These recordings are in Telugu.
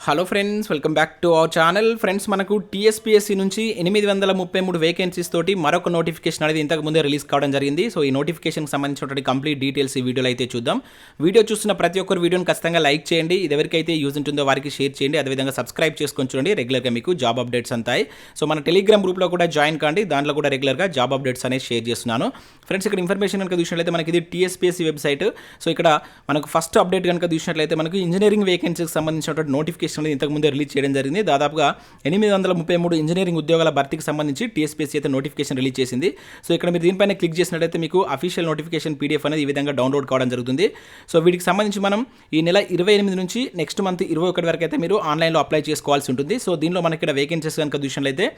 Hello friends, welcome back to our channel. Friends, మనకు టీఎస్పీఎస్సీ నుంచి 833 వేకెన్సీస్ తోటి మరొక నోటిఫికేషన్ అనేది ఇంతకు ముందే రిలీజ్ కావడం జరిగింది. సో ఈ నోటిఫికేషన్కి సంబంధించినటువంటి కంప్లీట్ డీటెయిల్స్ ఈ వీడియోలో అయితే చూద్దాం. వీడియో చూస్తున్న ప్రతి ఒక్కరు వీడియోని ఖచ్చితంగా లైక్ చేయండి. ఇది ఎవరికైతే యూజ్ ఉంటుందో వారికి షేర్ చేయండి. అదేవిధంగా సబ్స్క్రైబ్ చేసుకొని చూడండి. రెగ్యులర్గా మీకు జాబ్ అప్డేట్స్ అంతాయి. సో మన టెలిగ్రామ్ గ్రూప్లో కూడా జాయిన్ కాండి. దాంట్లో కూడా రెగ్యులర్గా జాబ్ అప్డేట్స్ అనేది షేర్ చేస్తున్నాను. ఫ్రెండ్స్, ఇక్కడ ఇన్ఫర్మేషన్ కనుక చూసినట్లయితే మనకి ఇది టీఎస్పీఎస్సీ వెబ్సైట్. సో ఇక్కడ మనకు ఫస్ట్ అప్డేట్ కనుక చూసినట్లయితే మనకు ఇంజనీరింగ్ వేకెన్సీకి సంబంధించినటువంటి నోటిఫికేషన్ ఇంతకు ముందే రిలీజ్ చేయడం జరిగింది. దాదాపుగా 833 ఇంజనీరింగ్ ఉద్యోగాల భర్తీకి సంబంధించి టీఎస్పీఎస్సీ అయితే నోటిఫికేషన్ రిలీజ్ చేసింది. సో ఇక్కడ మీరు దీనిపైన క్లిక్ చేసినట్లయితే మీకు అఫీషియల్ నోటిఫికేషన్ పీడిఎఫ్ అనేది ఈ విధంగా డౌన్లోడ్ కావడం జరుగుతుంది. సో వీటికి సంబంధించి మనం ఈ నెల 28 నుంచి నెక్స్ట్ మంత్ 21 వరకు అయితే మీరు ఆన్లైన్లో అప్లై చేసుకోవాల్సి ఉంటుంది. సో దీనిలో మనకి ఇక్కడ వేకెన్సీస్ కనుక చూసినట్లయితే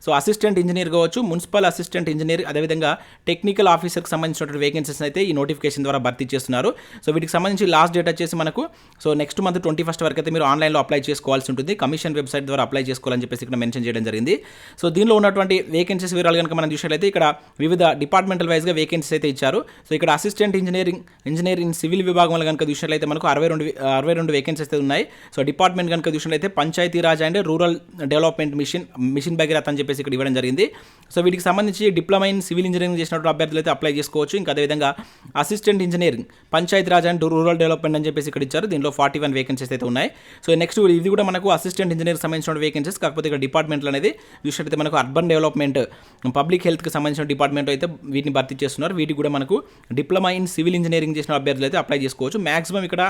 సో అసిస్టెంట్ ఇంజనీర్ కావచ్చు, మున్సిపల్ అసిస్టెంట్ ఇంజనీర్, అదేవిధంగా టెక్నికల్ ఆఫీసర్కి సంబంధించినటువంటి వేకెన్సీస్ అయితే ఈ నోటిఫికేషన్ ద్వారా భర్తీ చేస్తున్నారు. సో వీటికి సంబంధించి లాస్ట్ డేట్ వచ్చేసి మనకు సో నెక్స్ట్ మంత్ 21 వరకు అయితే మీరు ఆన్లైన్లో అప్లై చేసుకోవాల్సి ఉంటుంది. కమిషన్ వెబ్సైట్ ద్వారా అప్లై చేసుకోవాలని చెప్పేసి ఇక్కడ మెన్షన్ చేయడం జరిగింది. సో దీనిలో ఉన్నటువంటి వేకెన్సీస్ వివరాలు కనుక మనం చూసినట్లయితే ఇక్కడ వివిధ డిపార్ట్మెంటల్ వైజ్గా వేకెన్సీస్ అయితే ఇచ్చారు. సో ఇక్కడ అసిస్టెంట్ ఇంజనీర్ ఇన్ సివిల్ విభాగంలో కనుక చూసినట్లయితే మనకు 62 వేకెన్సీస్ అయితే ఉన్నాయి. సో డిపార్ట్మెంట్ కనుక చూసినట్లయితే Panchayati Raj and rural development mission Bhagiratha అని చెప్పేసి ఇక్కడ ఇవ్వడం జరిగింది. సో వీటికి సంబంధించి డిప్లొమా ఇన్ సివిల్ ఇంజనీరింగ్ చేసినటువంటి అభ్యర్థులు అయితే అప్లై చేసుకోవచ్చు. ఇంకా అదేవిధంగా assistant engineering Panchayati Raj and rural development అని చెప్పేసి ఇక్కడ ఇచ్చారు. దీనిలో 41 వేకెన్సీస్ అయితే ఉన్నాయి. సో నెక్స్ట్ ఇది కూడా మనకు అసిస్టెంట్ ఇంజనీర్ సంబంధించిన వేకెన్సీస్, కాకపోతే ఇక్కడ డిపార్ట్మెంట్లు అనేది చూసినట్లయితే మనకు అర్బన్ డెవలప్మెంట్, పబ్లిక్ హెల్త్కి సంబంధించిన డిపార్ట్మెంట్ అయితే వీటిని భర్తీ చేస్తున్నారు. వీటికి కూడా మనకు డిప్లొమా ఇన్ సివిల్ ఇంజనీరింగ్ చేసిన అభ్యర్థులు అయితే అప్లై చేసుకోవచ్చు. మాక్సిమం ఇక్కడ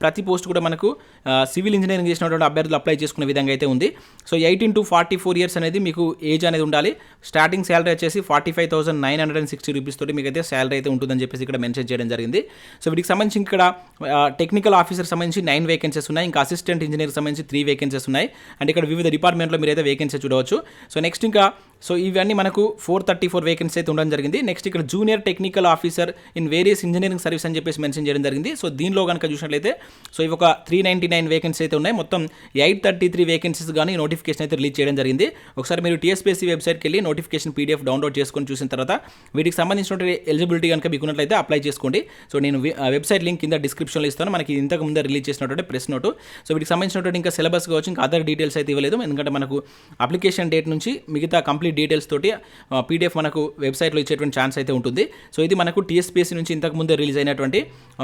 ప్రతి పోస్ట్ కూడా మనకు సివిల్ ఇంజనీరింగ్ చేసినటువంటి అభ్యర్థులు అప్లై చేసుకునే విధంగా అయితే ఉంది. సో 18 to 44 ఇయర్స్ అనేది మీకు ఏజ్ అనేది ఉండాలి. స్టార్టింగ్ శాలరీ వచ్చేసి 45,960 రూపీస్ తోటి మీకు అయితే శాలరీ అయితే ఉంటుందని చెప్పేసి ఇక్కడ మెన్షన్ చేయడం జరిగింది. సో వీటికి సంబంధించి ఇక్కడ టెక్నికల్ ఆఫీసర్ సంబంధించి 9 వేకెన్సీస్ ఉన్నాయి. ఇంకా అసిస్టెంట్ ఇంజనీర్ సంబంధించి 3 వేకెన్సీస్ ఉన్నాయి. అండ్ ఇక్కడ వివిధ డిపార్ట్మెంట్లో మీరు అయితే వేకెన్సీ చూడవచ్చు. సో నెక్స్ట్ ఇంకా సో ఇవన్నీ మనకు 434 వేకెన్సీ అయితే ఉండడం జరిగింది. నెక్స్ట్ ఇక్కడ junior technical officer in various engineering service అని చెప్పేసి మెన్షన్ చేయడం జరిగింది. సో దీనిలో కనుక చూసినట్లయితే సో ఇవి ఒక 399 వేకెన్సీ అయితే ఉన్నాయి. మొత్తం 833 వేకెన్సీస్ కానీ నోటిఫికేషన్ అయితే రిలీజ్ చేయడం జరిగింది. ఒకసారి మీరు టీఎస్పీఎస్సీ వెబ్సైట్కి వెళ్ళి నోటిఫికేషన్ పీడిఎఫ్ డౌన్లోడ్ చేసుకొని చూసిన తర్వాత వీటికి సంబంధించినటువంటి ఎలిజిబిలిటీ కనుక మీకున్నట్లయితే అప్లై చేసుకోండి. సో నేను వెబ్సైట్ లింక్ కింద డిస్క్రిప్షన్లో ఇస్తాను. మనకి ఇంతకు ముందే రిలీజ్ చేసినటువంటి ప్రెస్ నోటు. సో వీటికి సంబంధించినటువంటి ఇంకా సిలబస్ కావచ్చు, ఇంకా అదర్ డీటెయిల్స్ అయితే ఇవ్వలేదు. ఎందుకంటే మనకు అప్లికేషన్ డేట్ నుంచి మిగతా కంప్లీట్ డీటెయిల్స్ తోటి పీడిఎఫ్ మనకు వెబ్సైట్లో ఇచ్చేటువంటి ఛాన్స్ అయితే ఉంటుంది. సో ఇది మనకు టీఎస్పీఎస్సీ నుంచి ఇంతకు ముందే రిలీజ్ అయినటువంటి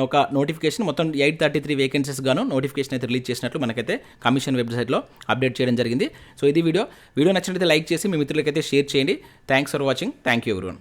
ఒక నోటిఫికేషన్. మొత్తం 833 వేకెన్సీస్ గాను నోటిఫికేషన్ అయితే రిలీజ్ చేసినట్లు మనకైతే కమిషన్ వెబ్సైట్లో అప్డేట్ చేయడం జరిగింది. సో ఇది వీడియో నచ్చినట్లయితే లైక్ చేసి మీ మిత్రులకైతే షేర్ చేయండి. Thanks for watching. Thank you everyone.